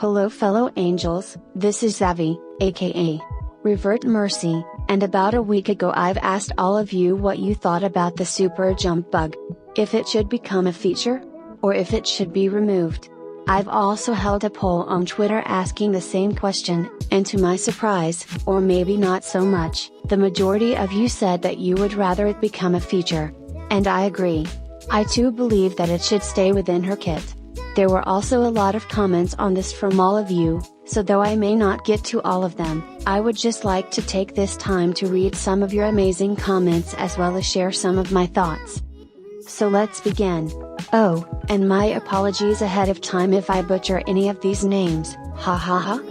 Hello fellow angels, this is Zavi, aka Revert Mercy, and about a week ago I've asked all of you what you thought about the super jump bug. If it should become a feature? Or if it should be removed? I've also held a poll on Twitter asking the same question, and to my surprise, or maybe not so much, the majority of you said that you would rather it become a feature. And I agree. I too believe that it should stay within her kit. There were also a lot of comments on this from all of you, so though I may not get to all of them, I would just like to take this time to read some of your amazing comments as well as share some of my thoughts. So let's begin. Oh, and my apologies ahead of time if I butcher any of these names, ha ha ha.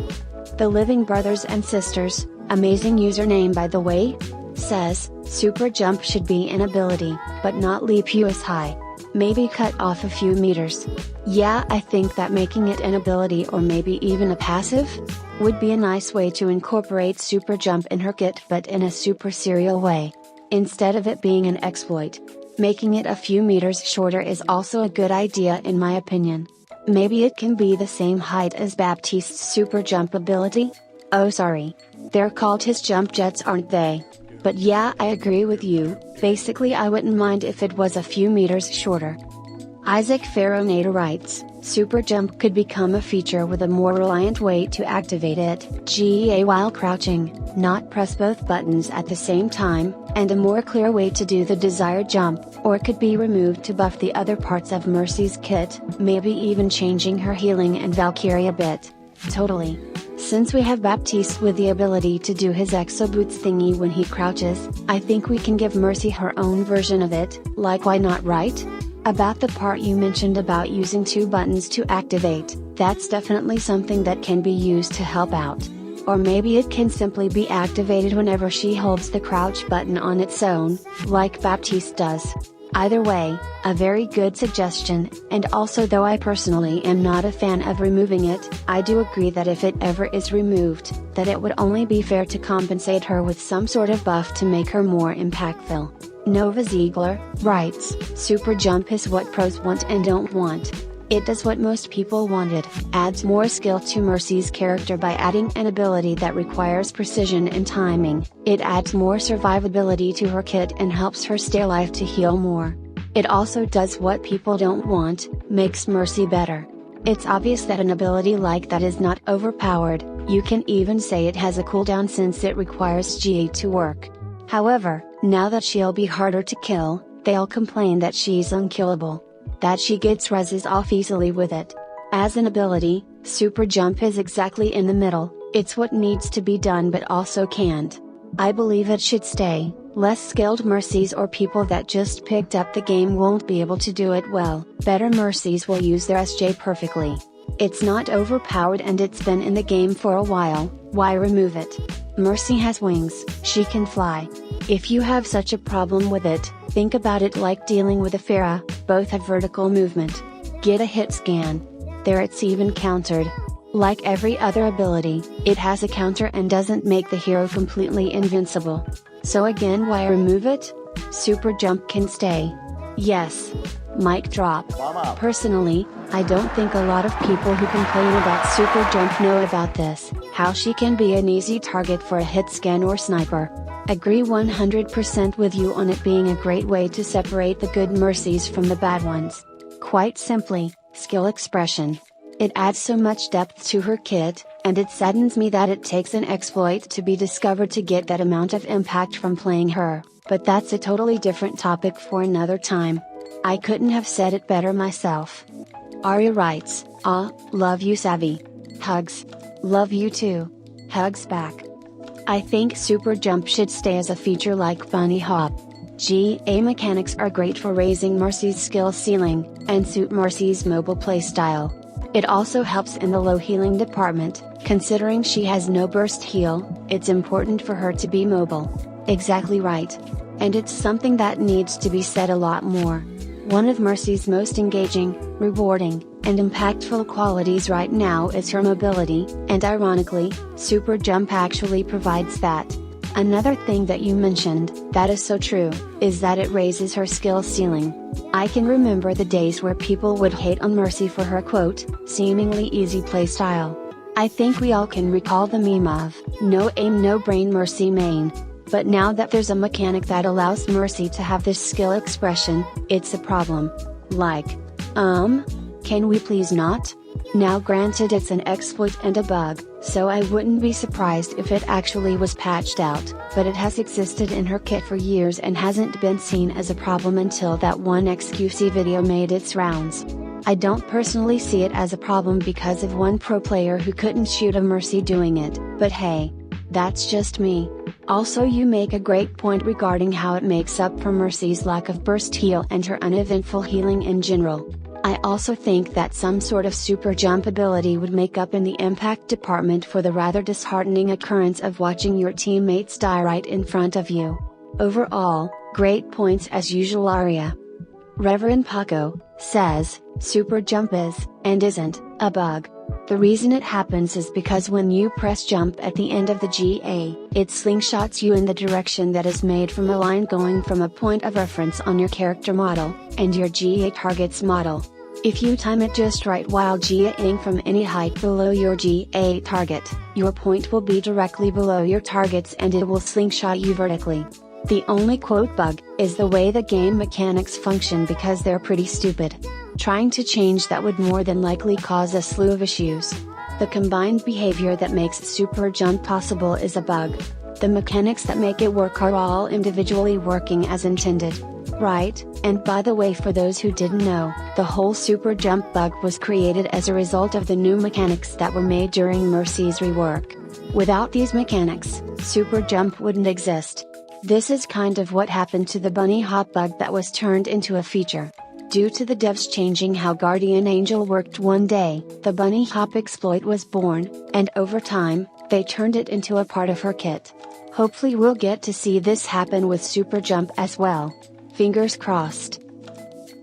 The Living Brothers and Sisters, amazing username by the way, says, super jump should be an ability, but not leap you as high. Maybe cut off a few meters. Yeah, I think that making it an ability or maybe even a passive would be a nice way to incorporate super jump in her kit, but in a super serial way. Instead of it being an exploit. Making it a few meters shorter is also a good idea in my opinion. Maybe it can be the same height as Baptiste's super jump ability? Oh sorry. They're called his jump jets, aren't they? But yeah, I agree with you, basically I wouldn't mind if it was a few meters shorter. Isaac Faronada writes, super jump could become a feature with a more reliant way to activate it, GA while crouching, not press both buttons at the same time, and a more clear way to do the desired jump, or it could be removed to buff the other parts of Mercy's kit, maybe even changing her healing and Valkyrie a bit. Totally. Since we have Baptiste with the ability to do his exo boots thingy when he crouches, I think we can give Mercy her own version of it, like why not, right? About the part you mentioned about using two buttons to activate, that's definitely something that can be used to help out. Or maybe it can simply be activated whenever she holds the crouch button on its own, like Baptiste does. Either way, a very good suggestion, and also though I personally am not a fan of removing it, I do agree that if it ever is removed, that it would only be fair to compensate her with some sort of buff to make her more impactful. Nova Ziegler writes, super jump is what pros want and don't want. It does what most people wanted, adds more skill to Mercy's character by adding an ability that requires precision and timing. It adds more survivability to her kit and helps her stay alive to heal more. It also does what people don't want, makes Mercy better. It's obvious that an ability like that is not overpowered, you can even say it has a cooldown since it requires GA to work. However, now that she'll be harder to kill, they'll complain that she's unkillable. That she gets reses off easily with it. As an ability, super jump is exactly in the middle, it's what needs to be done but also can't. I believe it should stay. Less skilled Mercies or people that just picked up the game won't be able to do it well. Better Mercies will use their SJ perfectly. It's not overpowered and it's been in the game for a while, why remove it? Mercy has wings, she can fly. If you have such a problem with it, think about it like dealing with a Pharah, both have vertical movement. Get a hit scan. There it's even countered. Like every other ability, it has a counter and doesn't make the hero completely invincible. So again, why remove it? Super jump can stay. Yes. Mic drop. Personally, I don't think a lot of people who complain about super jump know about this, how she can be an easy target for a hit scan or sniper. Agree 100% with you on it being a great way to separate the good Mercies from the bad ones. Quite simply, skill expression. It adds so much depth to her kit, and it saddens me that it takes an exploit to be discovered to get that amount of impact from playing her, but that's a totally different topic for another time. I couldn't have said it better myself. Arya writes, love you Savvy. Hugs. Love you too. Hugs back. I think super jump should stay as a feature like bunny hop. GA mechanics are great for raising Mercy's skill ceiling, and suit Mercy's mobile playstyle. It also helps in the low healing department, considering she has no burst heal, it's important for her to be mobile. Exactly right. And it's something that needs to be said a lot more. One of Mercy's most engaging, rewarding, and impactful qualities right now is her mobility, and ironically, super jump actually provides that. Another thing that you mentioned, that is so true, is that it raises her skill ceiling. I can remember the days where people would hate on Mercy for her quote, seemingly easy playstyle. I think we all can recall the meme of, no aim no brain Mercy main. But now that there's a mechanic that allows Mercy to have this skill expression, it's a problem. Like, can we please not? Now granted it's an exploit and a bug, so I wouldn't be surprised if it actually was patched out, but it has existed in her kit for years and hasn't been seen as a problem until that one XQC video made its rounds. I don't personally see it as a problem because of one pro player who couldn't shoot a Mercy doing it, but hey. That's just me. Also, you make a great point regarding how it makes up for Mercy's lack of burst heal and her uneventful healing in general. I also think that some sort of super jump ability would make up in the impact department for the rather disheartening occurrence of watching your teammates die right in front of you. Overall, great points as usual, Aria. Reverend Paco says, super jump is, and isn't, a bug. The reason it happens is because when you press jump at the end of the GA, it slingshots you in the direction that is made from a line going from a point of reference on your character model, and your GA target's model. If you time it just right while GAing from any height below your GA target, your point will be directly below your targets and it will slingshot you vertically. The only quote bug is the way the game mechanics function because they're pretty stupid. Trying to change that would more than likely cause a slew of issues. The combined behavior that makes super jump possible is a bug. The mechanics that make it work are all individually working as intended. Right, and by the way, for those who didn't know, the whole super jump bug was created as a result of the new mechanics that were made during Mercy's rework. Without these mechanics, super jump wouldn't exist. This is kind of what happened to the bunny hop bug that was turned into a feature. Due to the devs changing how Guardian Angel worked one day, the bunny hop exploit was born, and over time, they turned it into a part of her kit. Hopefully we'll get to see this happen with super jump as well. Fingers crossed.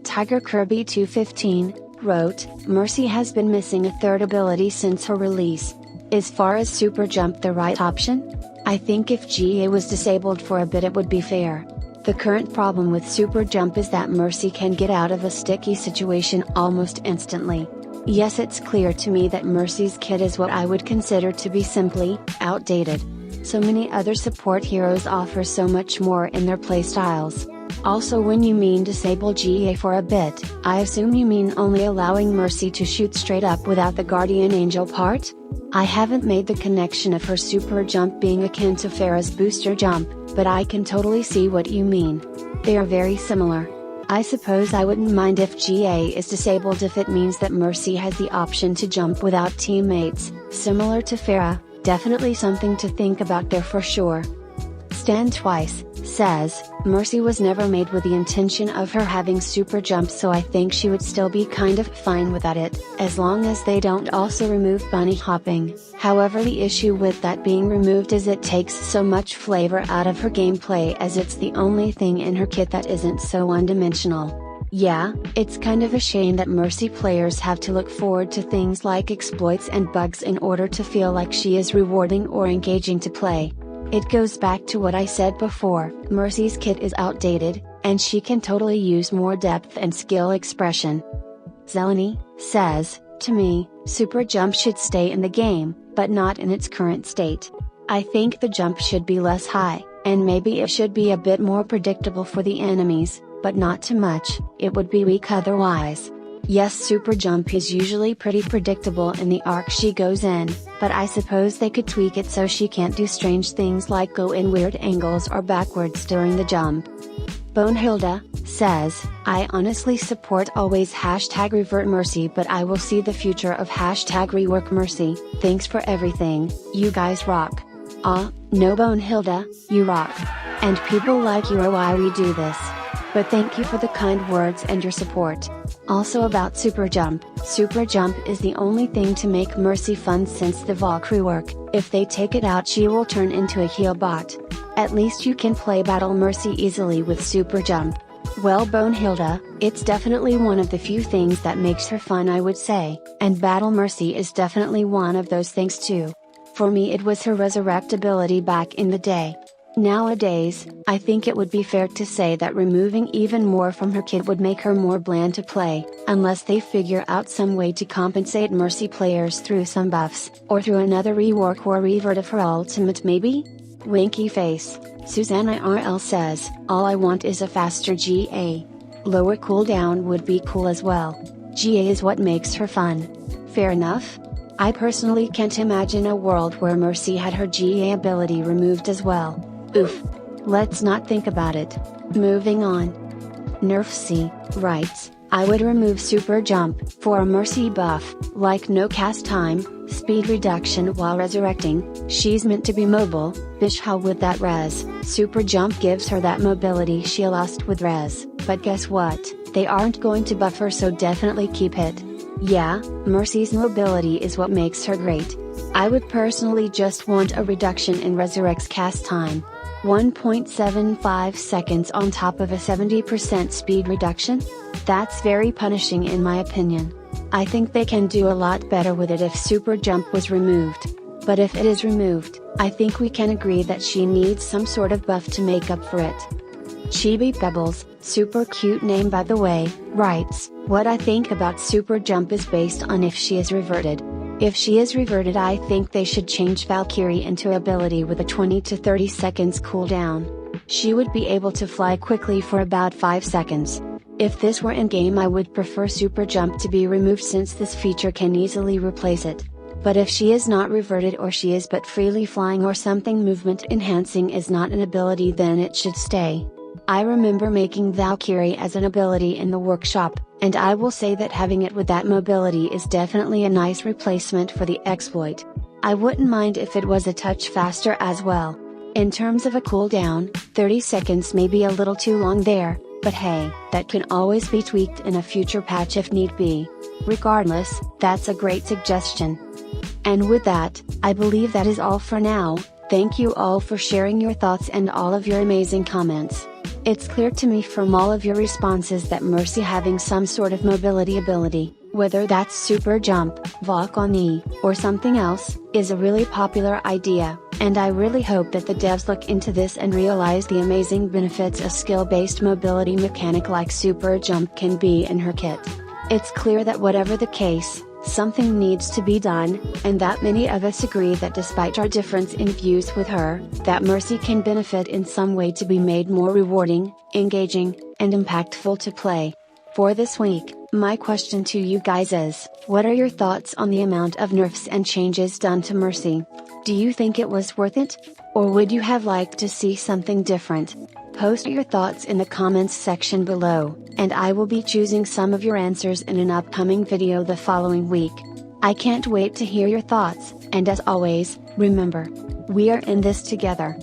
Tiger Kirby 215 wrote, Mercy has been missing a third ability since her release. Is far as super jump the right option? I think if GA was disabled for a bit it would be fair. The current problem with super jump is that Mercy can get out of a sticky situation almost instantly. Yes, it's clear to me that Mercy's kit is what I would consider to be simply outdated. So many other support heroes offer so much more in their playstyles. Also, when you mean disable GA for a bit, I assume you mean only allowing Mercy to shoot straight up without the Guardian Angel part? I haven't made the connection of her super jump being akin to Pharah's booster jump, but I can totally see what you mean. They are very similar. I suppose I wouldn't mind if GA is disabled if it means that Mercy has the option to jump without teammates, similar to Pharah. Definitely something to think about there for sure. Stan Twice says, Mercy was never made with the intention of her having super jump, so I think she would still be kind of fine without it, as long as they don't also remove bunny hopping. However, the issue with that being removed is it takes so much flavor out of her gameplay, as it's the only thing in her kit that isn't so one-dimensional. Yeah, it's kind of a shame that Mercy players have to look forward to things like exploits and bugs in order to feel like she is rewarding or engaging to play. It goes back to what I said before, Mercy's kit is outdated, and she can totally use more depth and skill expression. Zeleny says, to me, super jump should stay in the game, but not in its current state. I think the jump should be less high, and maybe it should be a bit more predictable for the enemies, but not too much, it would be weak otherwise. Yes, super jump is usually pretty predictable in the arc she goes in, but I suppose they could tweak it so she can't do strange things like go in weird angles or backwards during the jump. Bonehilda says, I honestly support always #revert Mercy, but I will see the future of #rework Mercy. Thanks for everything, you guys rock. No Bonehilda, you rock. And people like you are why we do this. But thank you for the kind words and your support. Also about super jump is the only thing to make Mercy fun since the Valkyrie work. If they take it out she will turn into a heal bot. At least you can play Battle Mercy easily with super jump. Well, Bonehilda, it's definitely one of the few things that makes her fun, I would say, and Battle Mercy is definitely one of those things too. For me it was her resurrect ability back in the day. Nowadays, I think it would be fair to say that removing even more from her kit would make her more bland to play, unless they figure out some way to compensate Mercy players through some buffs, or through another rework or revert of her ultimate maybe? Winky face. Susanna RL says, all I want is a faster GA. Lower cooldown would be cool as well. GA is what makes her fun. Fair enough? I personally can't imagine a world where Mercy had her GA ability removed as well. Oof. Let's not think about it. Moving on. Nerfc writes, I would remove super jump for a Mercy buff, like no cast time, speed reduction while resurrecting. She's meant to be mobile, bish how would that res? Super jump gives her that mobility she lost with res, but guess what, they aren't going to buff her, so definitely keep it. Yeah, Mercy's mobility is what makes her great. I would personally just want a reduction in resurrect's cast time. 1.75 seconds on top of a 70% speed reduction? That's very punishing in my opinion. I think they can do a lot better with it if super jump was removed. But if it is removed, I think we can agree that she needs some sort of buff to make up for it. Chibi Pebbles, super cute name by the way, writes, what I think about super jump is based on if she is reverted. If she is reverted, I think they should change Valkyrie into ability with a 20 to 30 seconds cooldown. She would be able to fly quickly for about 5 seconds. If this were in-game, I would prefer super jump to be removed since this feature can easily replace it. But if she is not reverted or she is but freely flying or something movement enhancing is not an ability, then it should stay. I remember making Valkyrie as an ability in the workshop, and I will say that having it with that mobility is definitely a nice replacement for the exploit. I wouldn't mind if it was a touch faster as well. In terms of a cooldown, 30 seconds may be a little too long there, but hey, that can always be tweaked in a future patch if need be. Regardless, that's a great suggestion. And with that, I believe that is all for now. Thank you all for sharing your thoughts and all of your amazing comments. It's clear to me from all of your responses that Mercy having some sort of mobility ability, whether that's super jump, Valk on E, or something else, is a really popular idea, and I really hope that the devs look into this and realize the amazing benefits a skill-based mobility mechanic like super jump can be in her kit. It's clear that whatever the case, something needs to be done, and that many of us agree that despite our difference in views with her, that Mercy can benefit in some way to be made more rewarding, engaging, and impactful to play. For this week, my question to you guys is, what are your thoughts on the amount of nerfs and changes done to Mercy? Do you think it was worth it? Or would you have liked to see something different? Post your thoughts in the comments section below, and I will be choosing some of your answers in an upcoming video the following week. I can't wait to hear your thoughts, and as always, remember, we are in this together.